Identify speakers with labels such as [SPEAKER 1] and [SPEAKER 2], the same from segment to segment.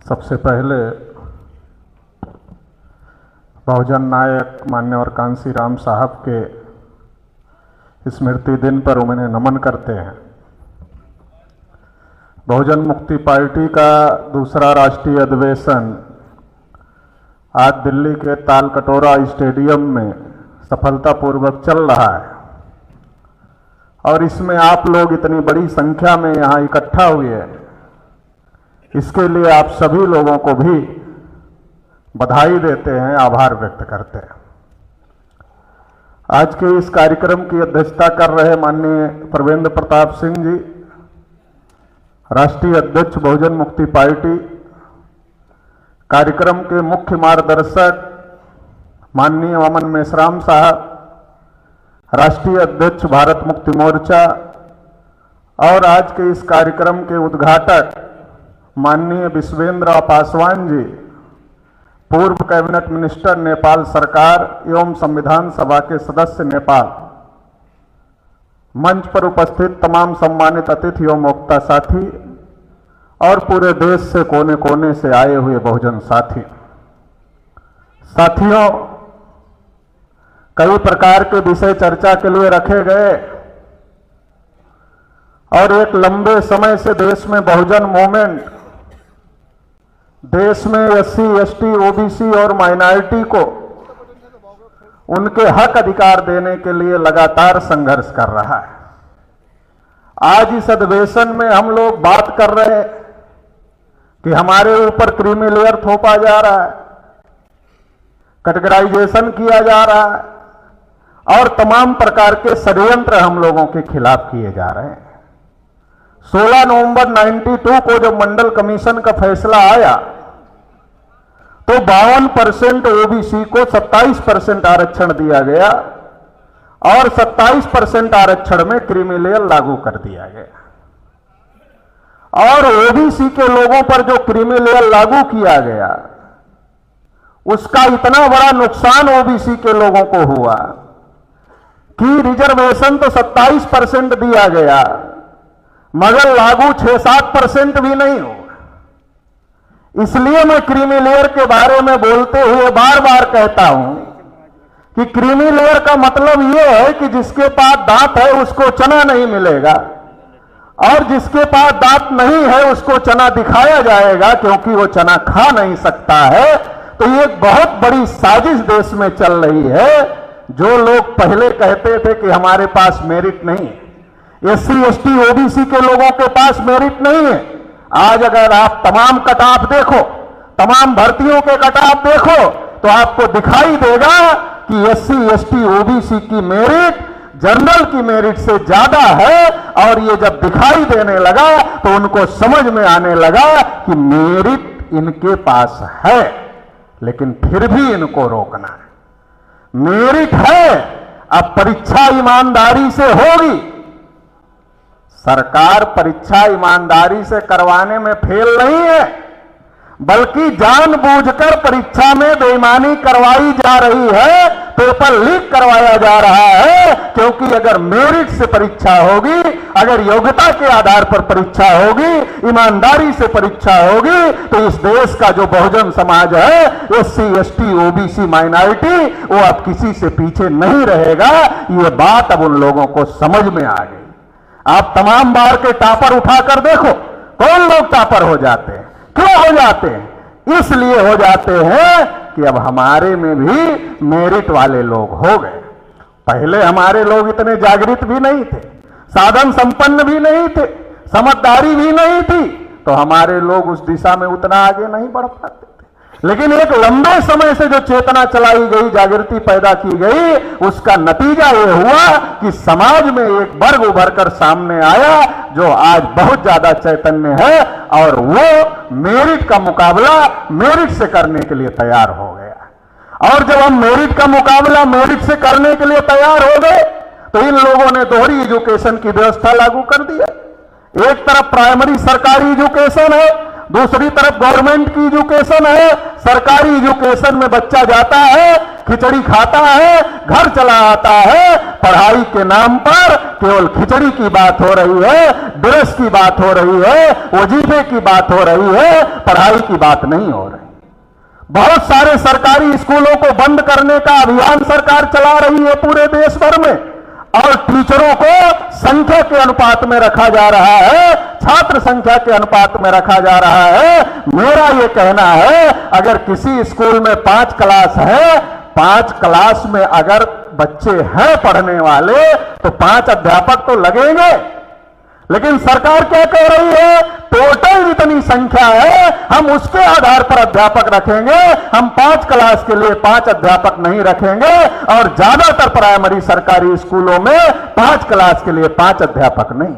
[SPEAKER 1] सबसे पहले बहुजन नायक मान्यवर कांशीराम साहब के स्मृति दिन पर उन्हें नमन करते हैं। बहुजन मुक्ति पार्टी का दूसरा राष्ट्रीय अधिवेशन आज दिल्ली के तालकटोरा स्टेडियम में सफलतापूर्वक चल रहा है और इसमें आप लोग इतनी बड़ी संख्या में यहाँ इकट्ठा हुए हैं, इसके लिए आप सभी लोगों को भी बधाई देते हैं, आभार व्यक्त करते हैं। आज के इस कार्यक्रम की अध्यक्षता कर रहे माननीय परवेंद्र प्रताप सिंह जी, राष्ट्रीय अध्यक्ष बहुजन मुक्ति पार्टी, कार्यक्रम के मुख्य मार्गदर्शक माननीय अमन मेश्राम साहब, राष्ट्रीय अध्यक्ष भारत मुक्ति मोर्चा और आज के इस कार्यक्रम के उद्घाटक माननीय विश्वेंद्र पासवान जी, पूर्व कैबिनेट मिनिस्टर नेपाल सरकार एवं संविधान सभा के सदस्य नेपाल, मंच पर उपस्थित तमाम सम्मानित अतिथि एवं वक्ता साथी और पूरे देश से कोने कोने से आए हुए बहुजन साथियों, कई प्रकार के विषय चर्चा के लिए रखे गए और एक लंबे समय से देश में बहुजन मूवमेंट, देश में एससी, एसटी, ओबीसी और माइनॉरिटी को उनके हक अधिकार देने के लिए लगातार संघर्ष कर रहा है। आज इस अधिवेशन में हम लोग बात कर रहे हैं कि हमारे ऊपर क्रीमी लेयर थोपा जा रहा है, कैटेगराइजेशन किया जा रहा है और तमाम प्रकार के षड्यंत्र हम लोगों के खिलाफ किए जा रहे हैं। 16 नवंबर 92 को जब मंडल कमीशन का फैसला आया तो 52% ओबीसी को 27% आरक्षण दिया गया और 27% आरक्षण में क्रीमी लेयर लागू कर दिया गया और ओबीसी के लोगों पर जो क्रीमी लेयर लागू किया गया उसका इतना बड़ा नुकसान ओबीसी के लोगों को हुआ कि रिजर्वेशन तो 27% दिया गया मगर लागू 6-7% भी नहीं हुआ। इसलिए मैं क्रीमी लेयर के बारे में बोलते हुए बार बार कहता हूं कि क्रीमी लेयर का मतलब यह है कि जिसके पास दांत है उसको चना नहीं मिलेगा और जिसके पास दांत नहीं है उसको चना दिखाया जाएगा क्योंकि वो चना खा नहीं सकता है। तो ये एक बहुत बड़ी साजिश देश में चल रही है। जो लोग पहले कहते थे कि हमारे पास मेरिट नहीं है, एससी, एसटी, ओबीसी के लोगों के पास मेरिट नहीं है, आज अगर आप तमाम कटऑफ देखो, तमाम भर्तियों के कटऑफ देखो तो आपको दिखाई देगा कि एससी, एसटी, ओबीसी की मेरिट जनरल की मेरिट से ज्यादा है और ये जब दिखाई देने लगा तो उनको समझ में आने लगा कि मेरिट इनके पास है लेकिन फिर भी इनको रोकना है। मेरिट है, अब परीक्षा ईमानदारी से होगी। सरकार परीक्षा ईमानदारी से करवाने में फेल नहीं है बल्कि जानबूझकर परीक्षा में बेईमानी करवाई जा रही है, पेपर लीक करवाया जा रहा है क्योंकि अगर मेरिट से परीक्षा होगी, अगर योग्यता के आधार पर परीक्षा होगी, ईमानदारी से परीक्षा होगी तो इस देश का जो बहुजन समाज है, एससी, एसटी, ओबीसी, माइनॉरिटी, वो अब किसी से पीछे नहीं रहेगा। ये बात अब उन लोगों को समझ में आ गई। आप तमाम बार के टॉपर उठाकर देखो, कौन लोग टॉपर हो जाते हैं, क्यों हो जाते हैं? इसलिए हो जाते हैं कि अब हमारे में भी मेरिट वाले लोग हो गए। पहले हमारे लोग इतने जागृत भी नहीं थे, साधन संपन्न भी नहीं थे, समझदारी भी नहीं थी, तो हमारे लोग उस दिशा में उतना आगे नहीं बढ़ पाते थे। लेकिन एक लंबे समय से जो चेतना चलाई गई, जागृति पैदा की गई, उसका नतीजा ये हुआ कि समाज में एक वर्ग उभर कर सामने आया जो आज बहुत ज्यादा चैतन्य है और वो मेरिट का मुकाबला मेरिट से करने के लिए तैयार हो गया। और जब हम मेरिट का मुकाबला मेरिट से करने के लिए तैयार हो गए तो इन लोगों ने दोहरी एजुकेशन की व्यवस्था लागू कर दिया। एक तरफ प्राइमरी सरकारी एजुकेशन है, दूसरी तरफ गवर्नमेंट की एजुकेशन है। सरकारी एजुकेशन में बच्चा जाता है, खिचड़ी खाता है, घर चला आता है, पढ़ाई के नाम पर केवल खिचड़ी की बात हो रही है, ड्रेस की बात हो रही है, वजीफे की बात हो रही है, पढ़ाई की बात नहीं हो रही। बहुत सारे सरकारी स्कूलों को बंद करने का अभियान सरकार चला रही है पूरे देश भर में, और टीचरों को संख्या के अनुपात में रखा जा रहा है, छात्र संख्या के अनुपात में रखा जा रहा है। मेरा यह कहना है, अगर किसी स्कूल में 5 क्लास है, 5 क्लास में अगर बच्चे हैं पढ़ने वाले, तो 5 अध्यापक तो लगेंगे। लेकिन सरकार क्या कह रही है, टोटल जितनी संख्या है हम उसके आधार पर अध्यापक रखेंगे, हम 5 क्लास के लिए 5 अध्यापक नहीं रखेंगे। और ज्यादातर प्राइमरी सरकारी स्कूलों में 5 क्लास के लिए 5 अध्यापक नहीं।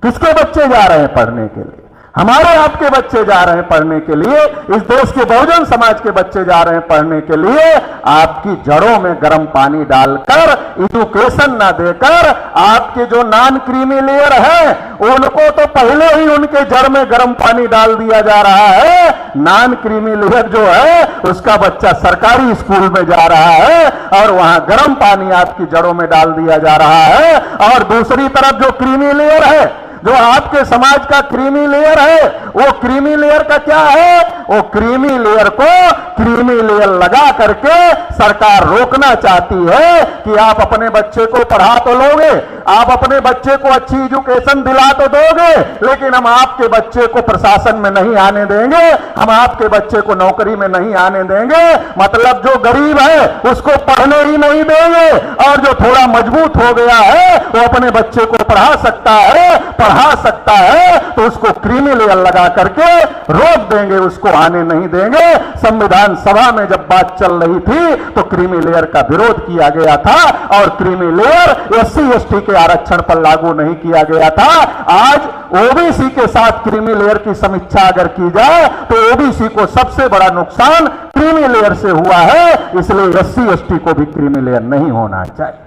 [SPEAKER 1] किसके बच्चे जा रहे हैं पढ़ने के लिए? हमारे आपके बच्चे जा रहे हैं पढ़ने के लिए, इस देश के बहुजन समाज के बच्चे जा रहे हैं पढ़ने के लिए। आपकी जड़ों में गर्म पानी डालकर, एजुकेशन ना देकर, आपके जो नॉन क्रीमी लेयर है उनको तो पहले ही उनके जड़ में गर्म पानी डाल दिया जा रहा है। नॉन क्रीमी लेयर जो है उसका बच्चा सरकारी स्कूल में जा रहा है और वहां गर्म पानी आपकी जड़ों में डाल दिया जा रहा है। और दूसरी तरफ जो क्रीमी लेयर है, जो आपके समाज का क्रीमी लेयर है, वो क्रीमी लेयर का क्या है? वो क्रीमी लेयर को क्रीमी लेयर लगा करके सरकार रोकना चाहती है कि आप अपने बच्चे को पढ़ा तो लोगे, आप अपने बच्चे को अच्छी एजुकेशन दिला तो दोगे, लेकिन हम आपके बच्चे को प्रशासन में नहीं आने देंगे, हम आपके बच्चे को नौकरी में नहीं आने देंगे। मतलब जो गरीब है उसको पढ़ने ही नहीं देंगे, और जो थोड़ा मजबूत हो गया है वो अपने बच्चे को पढ़ा सकता है, तो उसको क्रीमी लेयर लगा करके रोक देंगे, उसको आने नहीं देंगे। संविधान सभा में जब बात चल रही थी तो क्रीमी लेयर का विरोध किया गया था, और क्रीमी लेयर SC ST के आरक्षण पर लागू नहीं किया गया था। आज OBC के साथ क्रीमी लेयर की समीक्षा अगर की जाए तो OBC को सबसे बड़ा नुकसान क्रीमी लेयर से हुआ है, इसलिए SC ST को भी क्रीमी लेयर नहीं होना चाहिए।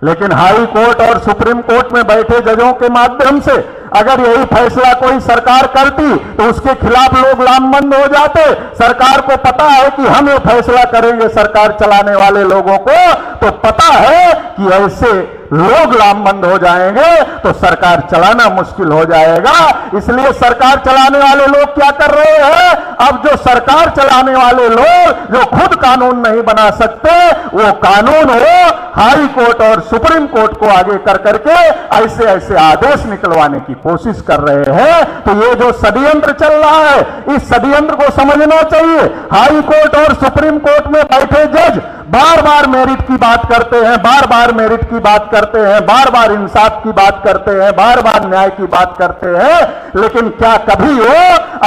[SPEAKER 1] लेकिन हाई कोर्ट और सुप्रीम कोर्ट में बैठे जजों के माध्यम से अगर यही फैसला कोई सरकार करती तो उसके खिलाफ लोग लामबंद हो जाते। सरकार को पता है कि हम ये फैसला करेंगे, सरकार चलाने वाले लोगों को तो पता है कि ऐसे लोग लामबंद हो जाएंगे तो सरकार चलाना मुश्किल हो जाएगा। इसलिए सरकार चलाने वाले लोग क्या कर रहे हैं? अब जो सरकार चलाने वाले लोग जो खुद कानून नहीं बना सकते, वो कानून हो हाई कोर्ट और सुप्रीम कोर्ट को आगे कर करके ऐसे ऐसे आदेश निकलवाने की कोशिश कर रहे हैं। तो ये जो षड्यंत्र चल रहा है, इस षड्यंत्र को समझना चाहिए। हाई कोर्ट और सुप्रीम कोर्ट में बैठे जज बार बार मेरिट की बात करते हैं, बार बार मेरिट की बात करते हैं, बार बार इंसाफ की बात करते हैं, बार बार न्याय की बात करते हैं, लेकिन क्या कभी वो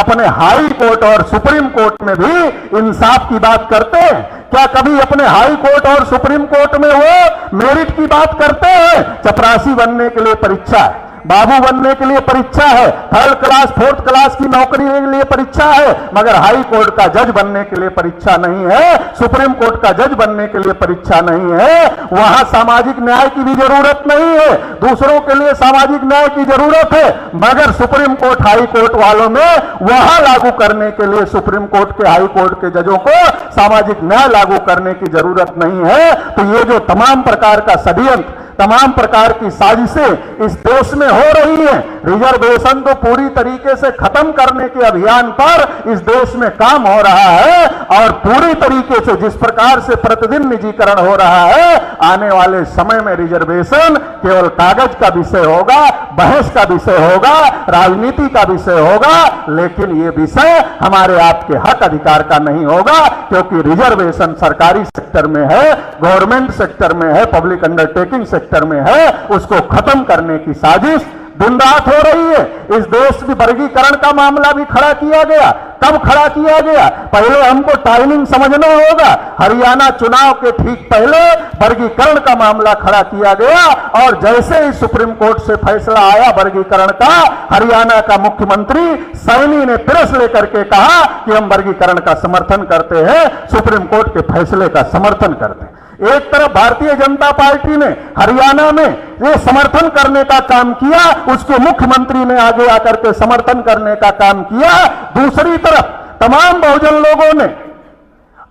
[SPEAKER 1] अपने हाई कोर्ट और सुप्रीम कोर्ट में भी इंसाफ की बात करते हैं? क्या कभी अपने हाई कोर्ट और सुप्रीम कोर्ट में वो मेरिट की बात करते हैं? चपरासी बनने के लिए परीक्षा है, बाबू बनने के लिए परीक्षा है, 3rd क्लास 4th क्लास की नौकरी के लिए परीक्षा है, मगर हाई कोर्ट का जज बनने के लिए परीक्षा नहीं है, सुप्रीम कोर्ट का जज बनने के लिए परीक्षा नहीं है। वहां सामाजिक न्याय की भी जरूरत नहीं है, दूसरों के लिए सामाजिक न्याय की जरूरत है, मगर सुप्रीम कोर्ट हाई कोर्ट वालों में वहां लागू करने के लिए सुप्रीम कोर्ट के हाई कोर्ट के जजों को सामाजिक न्याय लागू करने की जरूरत नहीं है। तो ये जो तमाम प्रकार का षड्यंत्र, तमाम प्रकार की साजिशें इस देश में हो रही हैं, रिजर्वेशन को पूरी तरीके से खत्म करने के अभियान पर इस देश में काम हो रहा है, और पूरी तरीके से जिस प्रकार से प्रतिदिन निजीकरण हो रहा है, आने वाले समय में रिजर्वेशन केवल कागज का विषय होगा, बहस का विषय होगा, राजनीति का विषय होगा, लेकिन ये विषय हमारे आपके हक अधिकार का नहीं होगा, क्योंकि रिजर्वेशन सरकारी सेक्टर में है, गवर्नमेंट सेक्टर में है, पब्लिक अंडरटेकिंग सेक्टर में है। उसको खत्म करने की साजिश दिन रात हो रही है। इस देश में वर्गीकरण का मामला भी खड़ा किया गया। कब खड़ा किया गया? पहले हमको टाइमिंग समझना होगा। हरियाणा चुनाव के ठीक पहले वर्गीकरण का मामला खड़ा किया गया, और जैसे ही सुप्रीम कोर्ट से फैसला आया वर्गीकरण का, हरियाणा का मुख्यमंत्री सैनी ने प्रेस लेकर के कहा कि हम वर्गीकरण का समर्थन करते हैं, सुप्रीम कोर्ट के फैसले का समर्थन करते हैं। एक तरफ भारतीय जनता पार्टी ने हरियाणा में ये समर्थन करने का काम किया, उसके मुख्यमंत्री ने आगे आकर के समर्थन करने का काम किया। दूसरी तरफ तमाम बहुजन लोगों ने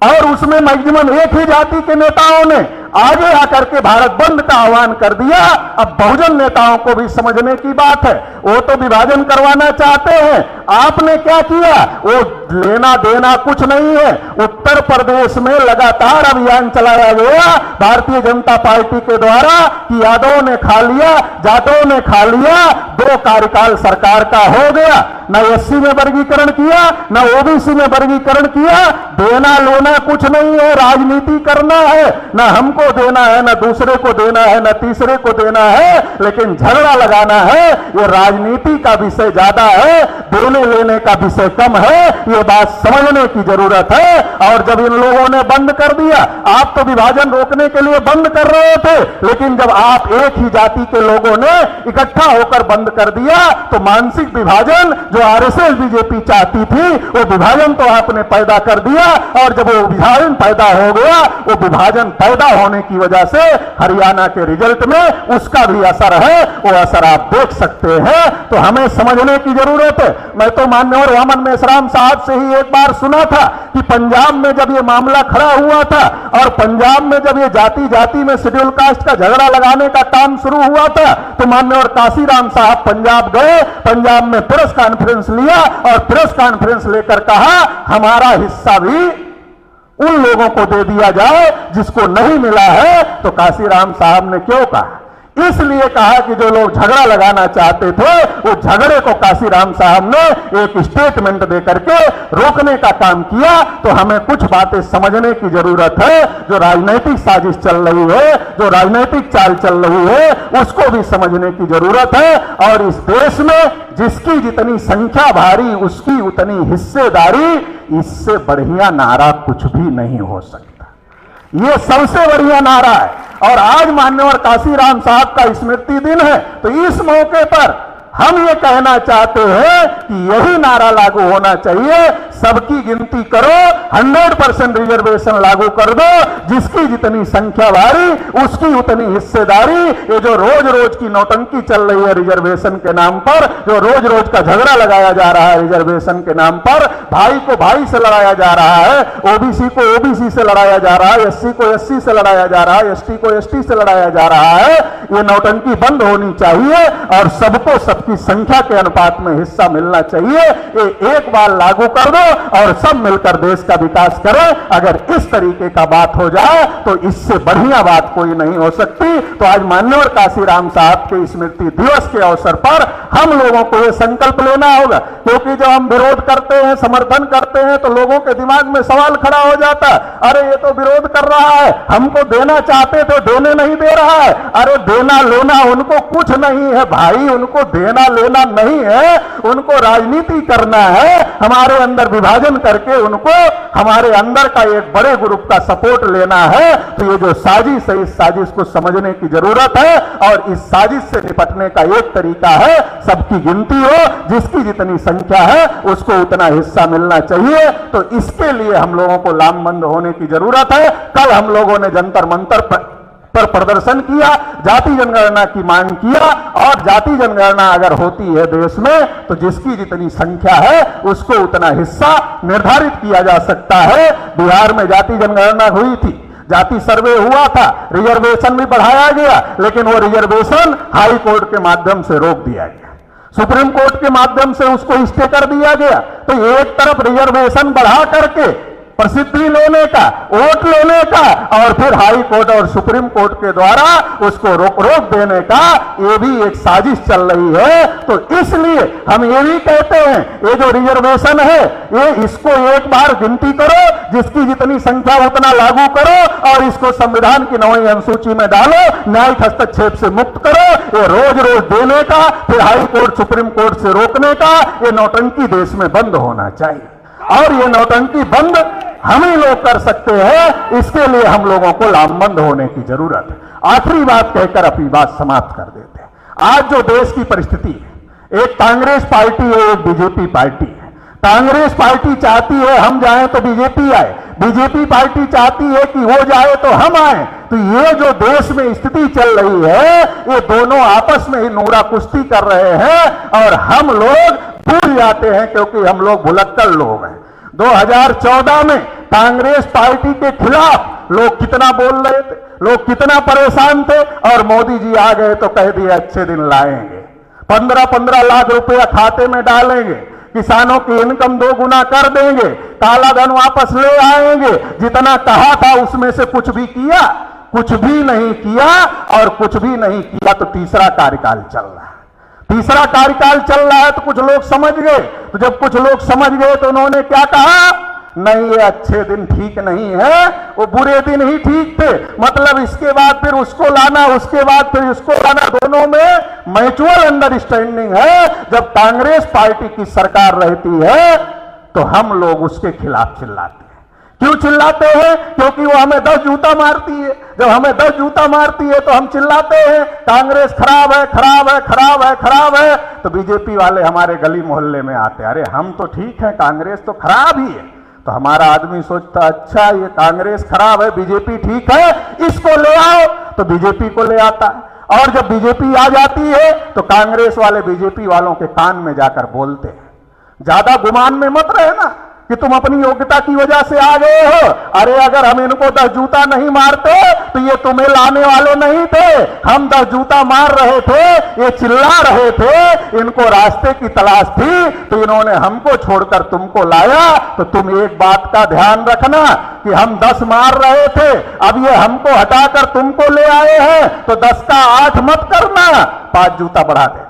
[SPEAKER 1] और उसमें मैक्सिमम एक ही जाति के नेताओं ने आगे आकर के भारत बंद का आह्वान कर दिया। अब बहुजन नेताओं को भी समझने की बात है, वो तो विभाजन करवाना चाहते हैं, आपने क्या किया? वो लेना देना कुछ नहीं है। उत्तर प्रदेश में लगातार अभियान चलाया गया भारतीय जनता पार्टी के द्वारा कि यादव ने खा लिया, जाटों ने खा लिया, 2 कार्यकाल सरकार का हो गया, न एससी में वर्गीकरण किया, न ओबीसी में वर्गीकरण किया। देना लेना कुछ नहीं है, राजनीति करना है, न हमको देना है, न दूसरे को देना है, न तीसरे को देना है, लेकिन झगड़ा लगाना है। ये राजनीति का विषय ज्यादा है, देने लेने का विषय कम है, ये बात समझने की जरूरत है। और जब इन लोगों ने बंद कर दिया, आप तो विभाजन रोकने के लिए बंद कर रहे थे, लेकिन जब आप एक ही जाति के लोगों ने इकट्ठा होकर बंद कर दिया तो मानसिक विभाजन जो आरएसएस बीजेपी चाहती थी, वो विभाजन तो आपने पैदा कर दिया। और जब वो विभाजन पैदा हो गया, वो विभाजन पैदा होने की वजह से हरियाणा के रिजल्ट में उसका भी असर है, वो असर आप देख सकते हैं। तो हमें समझने की जरूरत है। मैं तो माननीय वामन मेश्राम साहब से ही एक बार सुना था कि पंजाब में जब ये मामला खड़ा हुआ था और पंजाब में जब ये जाति जाति में शेड्यूल कास्ट का झगड़ा लगाने का काम शुरू हुआ था, तो माननीय काशीराम साहब पंजाब गए, पंजाब में प्रेस कॉन्फ्रेंस लिया और प्रेस कॉन्फ्रेंस लेकर कहा हमारा हिस्सा भी उन लोगों को दे दिया जाए जिसको नहीं मिला है। तो काशीराम साहब ने क्यों कहा? इसलिए कहा कि जो लोग झगड़ा लगाना चाहते थे, वो झगड़े को काशीराम साहब ने एक स्टेटमेंट देकर के रोकने का काम किया। तो हमें कुछ बातें समझने की जरूरत है। जो राजनीतिक साजिश चल रही है, जो राजनीतिक चाल चल रही है, उसको भी समझने की जरूरत है। और इस देश में जिसकी जितनी संख्या भारी, उसकी उतनी हिस्सेदारी, इससे बढ़िया नारा कुछ भी नहीं हो सकता। ये सबसे बढ़िया नारा है। और आज माननीय काशीराम साहब का स्मृति दिन है, तो इस मौके पर हम ये कहना चाहते हैं कि यही नारा लागू होना चाहिए, सबकी गिनती करो, 100% रिजर्वेशन लागू कर दो, जिसकी जितनी संख्या भारी उसकी उतनी हिस्सेदारी। ये जो रोज रोज की नौटंकी चल रही है रिजर्वेशन के नाम पर, जो रोज रोज का झगड़ा लगाया जा रहा है रिजर्वेशन के नाम पर, भाई को भाई से लड़ाया जा रहा है, ओबीसी को ओबीसी से लड़ाया जा रहा है, एससी को एससी से लड़ाया जा रहा है, एसटी को एसटी से लड़ाया जा रहा है, ये नौटंकी बंद होनी चाहिए और सबको की संख्या के अनुपात में हिस्सा मिलना चाहिए। ये एक बार लागू कर दो और सब मिलकर देश का विकास करें। अगर इस तरीके का बात हो जाए तो इससे बढ़िया बात कोई नहीं हो सकती। तो आज माननीय काशीराम साहब के स्मृति दिवस के अवसर पर हम लोगों को यह संकल्प लेना होगा, क्योंकि जब हम विरोध करते हैं, समर्थन करते हैं, तो लोगों के दिमाग में सवाल खड़ा हो जाता है, अरे ये तो विरोध कर रहा है, हमको देना चाहते तो देने नहीं दे रहा है। अरे देना लेना उनको कुछ नहीं है भाई, उनको देना लेना नहीं है, उनको राजनीति करना है। हमारे अंदर विभाजन करके उनको हमारे अंदर का एक बड़े ग्रुप का सपोर्ट लेना है। तो ये जो साजिश है, इस साजिश को समझने की जरूरत है। और इस साजिश से निपटने का एक तरीका है, सबकी गिनती हो, जिसकी जितनी संख्या है उसको उतना हिस्सा मिलना चाहिए। तो इसके लिए हम लोगों को लामबंद होने की जरूरत है। कल हम लोगों ने जंतर मंतर पर प्रदर्शन किया, जाति जनगणना की मांग किया। और जाति जनगणना अगर होती है देश में, तो जिसकी जितनी संख्या है उसको उतना हिस्सा निर्धारित किया जा सकता है। बिहार में जाति जनगणना हुई थी, जाति सर्वे हुआ था, रिजर्वेशन भी बढ़ाया गया, लेकिन वो रिजर्वेशन हाई कोर्ट के माध्यम से रोक दिया गया, सुप्रीम कोर्ट के माध्यम से उसको स्टे कर दिया गया। तो एक तरफ रिजर्वेशन बढ़ा करके प्रसिद्धि लेने का, वोट लेने का, और फिर हाई कोर्ट और सुप्रीम कोर्ट के द्वारा उसको रोक देने का, ये भी एक साजिश चल रही है। तो इसलिए हम ये भी कहते हैं, ये जो रिजर्वेशन है, ये इसको एक बार गिनती करो, जिसकी जितनी संख्या उतना लागू करो और इसको संविधान की 9वीं अनुसूची में डालो, न्यायिक हस्तक्षेप से मुक्त करो। ये रोज रोज देने का, फिर हाई कोर्ट सुप्रीम कोर्ट से रोकने का, ये नौटंकी देश में बंद होना चाहिए। और ये नौटंकी बंद हम ही लोग कर सकते हैं, इसके लिए हम लोगों को लामबंद होने की जरूरत है। आखिरी बात कहकर अपनी बात समाप्त कर देते हैं। आज जो देश की परिस्थिति है, एक कांग्रेस पार्टी है, एक बीजेपी पार्टी है। कांग्रेस पार्टी चाहती है हम जाएं तो बीजेपी आए, बीजेपी पार्टी चाहती है कि वो जाए तो हम आए। तो ये जो देश में स्थिति चल रही है, ये दोनों आपस में ही नूरा कुश्ती कर रहे हैं और हम लोग भूल जाते हैं, क्योंकि हम लोग भुलक्कड़ लोग हैं। 2014 में कांग्रेस पार्टी के खिलाफ लोग कितना बोल रहे थे, लोग कितना परेशान थे, और मोदी जी आ गए तो कह दिए अच्छे दिन लाएंगे, 15-15 लाख रुपया खाते में डालेंगे, किसानों की इनकम 2 गुना कर देंगे, काला धन वापस ले आएंगे। जितना कहा था उसमें से कुछ भी किया? कुछ भी नहीं किया। और कुछ भी नहीं किया तो तीसरा कार्यकाल चल रहा है। तीसरा कार्यकाल चल रहा है तो कुछ लोग समझ गए। तो जब कुछ लोग समझ गए तो उन्होंने क्या कहा? नहीं, ये अच्छे दिन ठीक नहीं है, वो बुरे दिन ही ठीक थे। मतलब इसके बाद फिर उसको लाना, उसके बाद फिर इसको लाना, दोनों में म्यूचुअल अंडरस्टैंडिंग है। जब कांग्रेस पार्टी की सरकार रहती है तो हम लोग उसके खिलाफ चिल्लाते हैं। क्यों चिल्लाते हैं? क्योंकि वो हमें 10 जूता मारती है। जब हमें 10 जूता मारती है तो हम चिल्लाते हैं कांग्रेस खराब है, खराब है, खराब है, खराब है। तो बीजेपी वाले हमारे गली मोहल्ले में आते, अरे हम तो ठीक है, कांग्रेस तो खराब ही है। तो हमारा आदमी सोचता अच्छा ये कांग्रेस खराब है, बीजेपी ठीक है, इसको ले आओ। तो बीजेपी को ले आता है। और जब बीजेपी आ जाती है तो कांग्रेस वाले बीजेपी वालों के कान में जाकर बोलते हैं। ज्यादा गुमान में मत रहे ना कि तुम अपनी योग्यता की वजह से आ गए हो। अरे अगर हम इनको 10 जूता नहीं मारते तो ये तुम्हें लाने वाले नहीं थे। हम 10 जूता मार रहे थे, ये चिल्ला रहे थे, इनको रास्ते की तलाश थी, तो इन्होंने हमको छोड़कर तुमको लाया। तो तुम एक बात का ध्यान रखना कि हम 10 मार रहे थे, अब ये हमको हटाकर तुमको ले आए हैं, तो 10 का 8 मत करना, 5 जूता बढ़ा देना।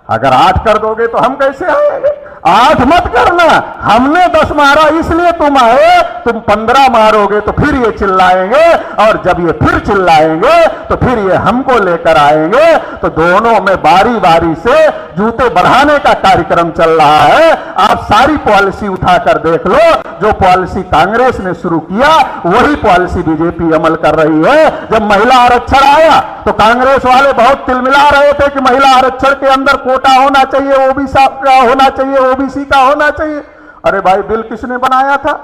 [SPEAKER 1] अगर 8 कर दोगे तो हम कैसे आएंगे? 8 मत करना। हमने 10 मारा इसलिए तुम आए, तुम 15 मारोगे तो फिर ये चिल्लाएंगे, और जब ये फिर चिल्लाएंगे तो फिर ये हमको लेकर आएंगे। तो दोनों में बारी बारी से जूते बढ़ाने का कार्यक्रम चल रहा है। आप सारी पॉलिसी उठाकर देख लो, जो पॉलिसी कांग्रेस ने शुरू किया वही पॉलिसी बीजेपी अमल कर रही है। जब महिला आरक्षण आया तो कांग्रेस वाले बहुत तिलमिला रहे थे कि महिला आरक्षण के अंदर कोटा होना चाहिए, ओबीसी का होना चाहिए, ओबीसी का होना चाहिए। अरे भाई, बिल किसने बनाया था?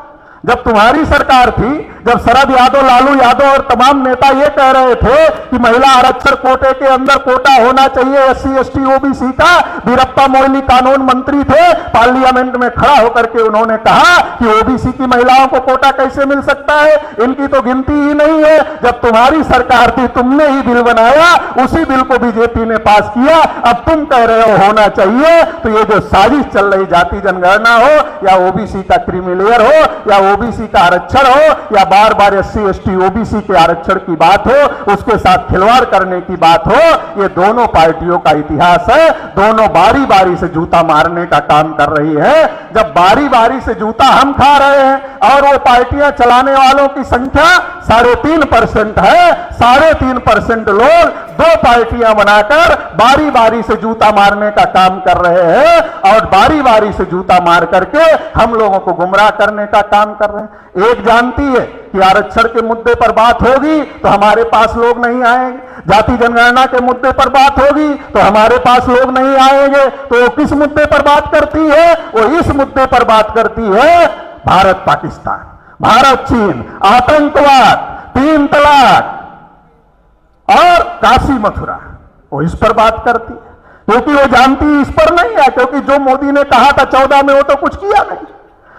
[SPEAKER 1] जब तुम्हारी सरकार थी, जब शरद यादव, लालू यादव और तमाम नेता ये कह रहे थे कि महिला आरक्षण कोटे के अंदर कोटा होना चाहिए, SC ST OBC का, वीरप्पा मोइली कानून मंत्री थे, पार्लियामेंट में खड़ा होकर के उन्होंने कहा कि ओबीसी की महिलाओं को कोटा कैसे मिल सकता है, इनकी तो गिनती ही नहीं है। जब तुम्हारी सरकार थी तुमने ही बिल बनाया, उसी बिल को बीजेपी ने पास किया। अब तुम कह रहे हो होना चाहिए। तो ये जो साजिश चल रही, जाति जनगणना हो या ओबीसी का क्रीमिलेयर हो या ओबीसी का आरक्षण हो या बार बार SC ST OBC के आरक्षण की बात हो, उसके साथ खिलवाड़ करने की बात हो, ये दोनों पार्टियों का इतिहास है। दोनों बारी बारी से जूता मारने का काम कर रही है। जब बारी बारी से जूता हम खा रहे हैं और वो पार्टियां चलाने वालों की संख्या 3.5% है, 3.5% लोग 2 पार्टियां बनाकर बारी बारी से जूता मारने का काम कर रहे हैं, और बारी बारी से जूता मार करके हम लोगों को गुमराह करने का काम कर रहे हैं। एक जानती है कि आरक्षण के मुद्दे पर बात होगी तो हमारे पास लोग नहीं आएंगे, जाति जनगणना के मुद्दे पर बात होगी तो हमारे पास लोग नहीं आएंगे। तो वो किस मुद्दे पर बात करती है? वो इस मुद्दे पर बात करती है भारत पाकिस्तान, भारत चीन, आतंकवाद, 3 तलाक और काशी मथुरा, वो इस पर बात करती है। क्योंकि वो जानती इस पर नहीं है, क्योंकि जो मोदी ने कहा था 14 में वो तो कुछ किया नहीं।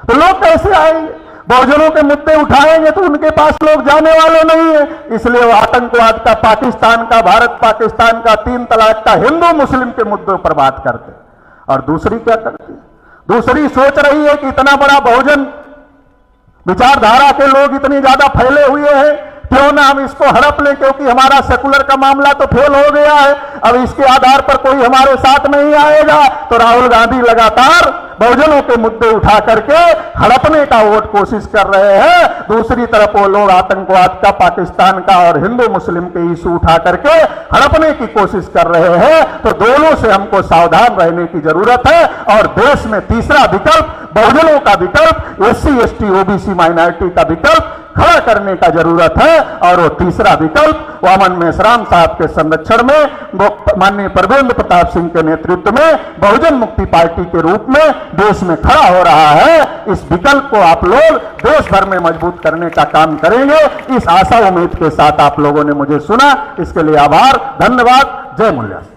[SPEAKER 1] तो लोग कैसे आएंगे? बहुजनों के मुद्दे उठाएंगे तो उनके पास लोग जाने वाले नहीं है। इसलिए वो आतंकवाद का, पाकिस्तान का, भारत पाकिस्तान का, 3 तलाक का, हिंदू मुस्लिम के मुद्दों पर बात करते। और दूसरी क्या करती? दूसरी सोच रही है कि इतना बड़ा बहुजन विचारधारा के लोग इतनी ज्यादा फैले हुए हैं, क्यों ना हम इसको हड़प लें, क्योंकि हमारा सेकुलर का मामला तो फेल हो गया है, अब इसके आधार पर कोई हमारे साथ नहीं आएगा। तो राहुल गांधी लगातार बहुजनों के मुद्दे उठा करके हड़पने का वोट कोशिश कर रहे हैं। दूसरी तरफ वो लोग आतंकवाद का, पाकिस्तान का और हिंदू मुस्लिम के इशू उठा करके हड़पने की कोशिश कर रहे हैं। तो दोनों से हमको सावधान रहने की जरूरत है। और देश में तीसरा विकल्प, बहुजनों का विकल्प, SC ST OBC माइनॉरिटी का विकल्प खड़ा करने का जरूरत है। और वो तीसरा विकल्प वामन मेश्राम साहब के संरक्षण में, माननीय परवेंद्र प्रताप सिंह के नेतृत्व में बहुजन मुक्ति पार्टी के रूप में देश में खड़ा हो रहा है। इस विकल्प को आप लोग देश भर में मजबूत करने का काम करेंगे, इस आशा उम्मीद के साथ आप लोगों ने मुझे सुना, इसके लिए आभार, धन्यवाद। जय मूल्यास।